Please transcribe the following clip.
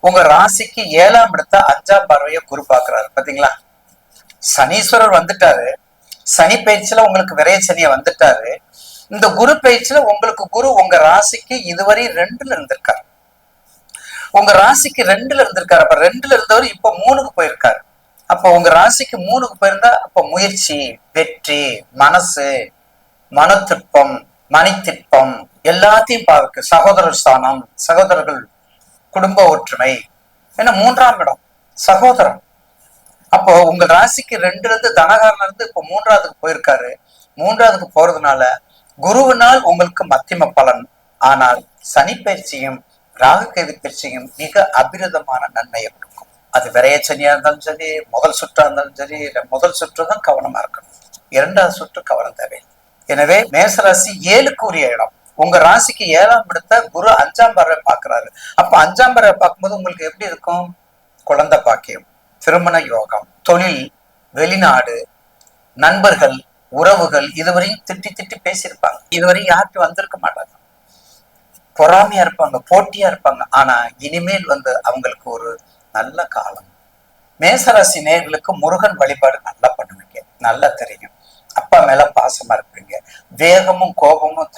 உங்க ராசிக்கு 7ஆம் இடத்த 5ஆம் பார்வைய குரு பாக்குறாரு. பாத்தீங்களா, சனீஸ்வரர் வந்துட்டாரு, சனி பயிற்சியில உங்களுக்கு விரைய சனிய வந்துட்டாரு. இந்த குரு பயிற்சியில உங்களுக்கு குரு உங்க ராசிக்கு இதுவரை 2ல இருந்திருக்காரு. உங்க ராசிக்கு 2ல இருந்திருக்காரு. அப்ப 2ல இருந்தவர் இப்ப 3க்கு போயிருக்காரு. அப்ப உங்க ராசிக்கு 3க்கு போயிருந்தா அப்ப முயற்சி, வெற்றி, மனசு, மன திருப்பம், மணி திட்பம் எல்லாத்தையும் பாருக்கு. சகோதரர் ஸ்தானம், சகோதரர்கள், குடும்ப ஒற்றுமை, ஏன்னா 3ஆம் இடம் சகோதரன். அப்போ உங்க ராசிக்கு 2ல இருந்து தனகாரன் இருந்து இப்ப 3ஆவதுக்கு போயிருக்காரு. 3ஆவதுக்கு போறதுனால குருவினால் உங்களுக்கு மத்தியம பலன். ஆனால் சனி பயிற்சியும் ராகு கேது பயிற்சியும் மிக அபிரதமான நன்மையை கொடுக்கும். அது விரைய சனியா இருந்தாலும் சரி, முதல் சுற்றா இருந்தாலும் சரி, முதல் சுற்று தான் கவனமா இருக்கணும், 2வது சுற்று கவனம் தேவை. எனவே மேசராசி 7க்கு உரிய இடம். உங்க ராசிக்கு 7ஆம் இடத்த குரு 5ஆம் பார்வை பாக்குறாரு. அப்ப 5ஆம் பார்வை பார்க்கும்போது உங்களுக்கு எப்படி இருக்கும்? குழந்தை பாக்கியம், திருமண யோகம், தொழில், வெளிநாடு, நண்பர்கள், உறவுகள். இதுவரையும் திட்டி திட்டி பேசியிருப்பாங்க, இதுவரையும் யாருக்கு வந்திருக்க மாட்டாங்க, பொறாமையா இருப்பாங்க, போட்டியா இருப்பாங்க. ஆனா இனிமேல் அவங்களுக்கு ஒரு நல்ல காலம். மேசராசி நேயர்களுக்கு முருகன் வழிபாடு நல்லா பண்ணுவீங்க, நல்லா தெரியும். அப்பா மேல பாசமா இருப்பீங்க. வேகமும் கோபமும்